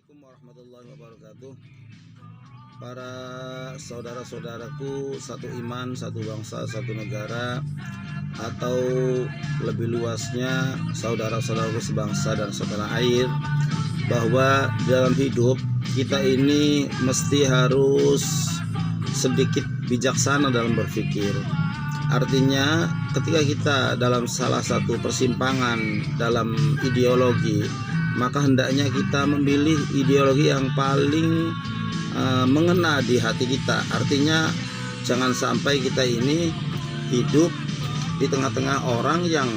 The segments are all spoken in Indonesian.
Assalamualaikum warahmatullahi wabarakatuh. Para saudara-saudaraku satu iman, satu bangsa, satu negara, atau lebih luasnya saudara-saudaraku sebangsa dan setanah air, bahwa dalam hidup kita ini mesti harus sedikit bijaksana dalam berpikir. Artinya ketika kita dalam salah satu persimpangan dalam ideologi, maka hendaknya kita memilih ideologi yang paling mengena di hati kita. Artinya jangan sampai kita ini hidup di tengah-tengah orang yang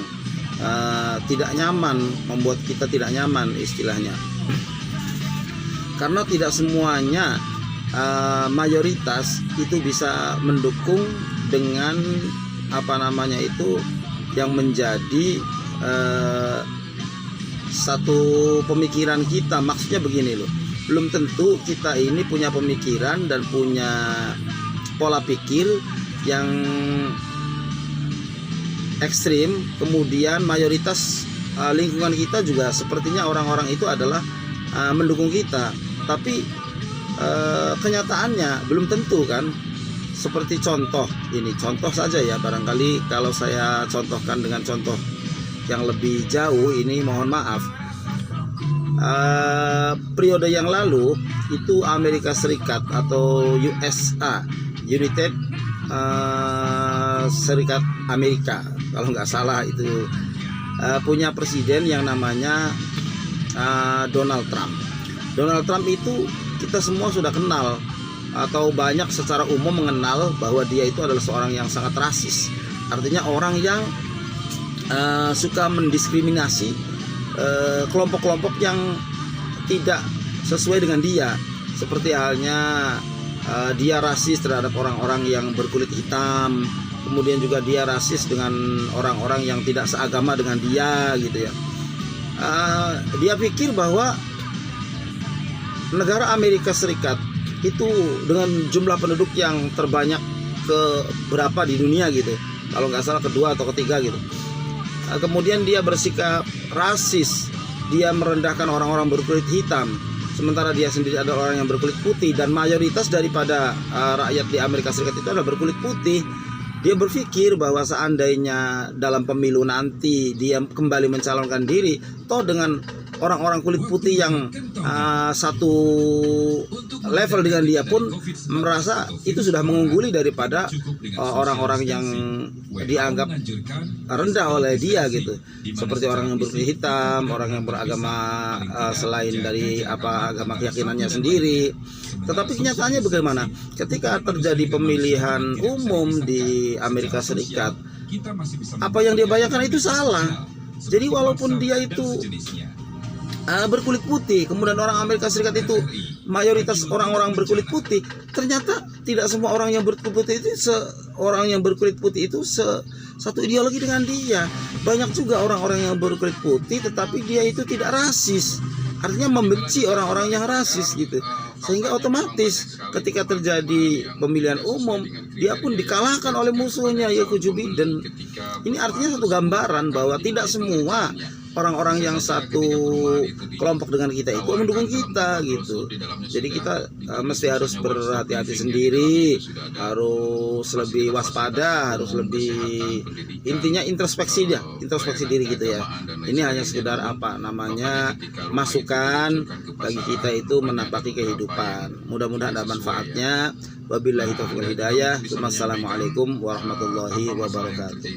tidak nyaman, membuat kita tidak nyaman istilahnya. Karena tidak semuanya mayoritas itu bisa mendukung dengan yang menjadi satu pemikiran kita. Maksudnya begini loh, belum tentu kita ini punya pemikiran dan punya pola pikir yang ekstrim, kemudian mayoritas lingkungan kita juga sepertinya orang-orang itu adalah mendukung kita, tapi kenyataannya belum tentu kan. Seperti contoh saja ya, barangkali kalau saya contohkan dengan contoh yang lebih jauh ini mohon maaf. Periode yang lalu itu Amerika Serikat atau USA, United Serikat Amerika kalau nggak salah, itu punya presiden yang namanya Donald Trump. Donald Trump itu kita semua sudah kenal atau banyak secara umum mengenal bahwa dia itu adalah seorang yang sangat rasis. Artinya orang yang suka mendiskriminasi kelompok-kelompok yang tidak sesuai dengan dia. Seperti halnya dia rasis terhadap orang-orang yang berkulit hitam, kemudian juga dia rasis dengan orang-orang yang tidak seagama dengan dia gitu ya. Dia pikir bahwa negara Amerika Serikat itu dengan jumlah penduduk yang terbanyak ke berapa di dunia gitu, kalau nggak salah kedua atau ketiga gitu. Kemudian dia bersikap rasis, dia merendahkan orang-orang berkulit hitam, sementara dia sendiri adalah orang yang berkulit putih, dan mayoritas daripada rakyat di Amerika Serikat itu adalah berkulit putih. Dia berpikir bahwa seandainya dalam pemilu nanti dia kembali mencalonkan diri, toh dengan orang-orang kulit putih yang satu level dengan dia pun merasa itu sudah mengungguli daripada orang-orang yang dianggap rendah oleh dia gitu, seperti orang yang berkulit hitam, orang yang beragama selain dari agama keyakinannya sendiri. Tetapi kenyataannya bagaimana? Ketika terjadi pemilihan umum di Amerika Serikat, apa yang dia bayangkan itu salah. Jadi walaupun dia itu berkulit putih, kemudian orang Amerika Serikat itu mayoritas orang-orang berkulit putih, ternyata tidak semua orang yang berkulit putih itu satu ideologi dengan dia. Banyak juga orang-orang yang berkulit putih tetapi dia itu tidak rasis, artinya membenci orang-orang yang rasis gitu, sehingga otomatis ketika terjadi pemilihan umum dia pun dikalahkan oleh musuhnya yaitu Joe Biden. Ini artinya satu gambaran bahwa tidak semua orang-orang yang satu kelompok dengan kita itu mendukung kita gitu. Jadi kita mesti harus berhati-hati sendiri, harus lebih waspada, harus lebih, intinya introspeksi diri gitu ya. Ini hanya sekedar masukan bagi kita itu menapaki kehidupan. Mudah-mudahan ada manfaatnya. Wabillahi taufiq wal hidayah. Wassalamualaikum warahmatullahi wabarakatuh.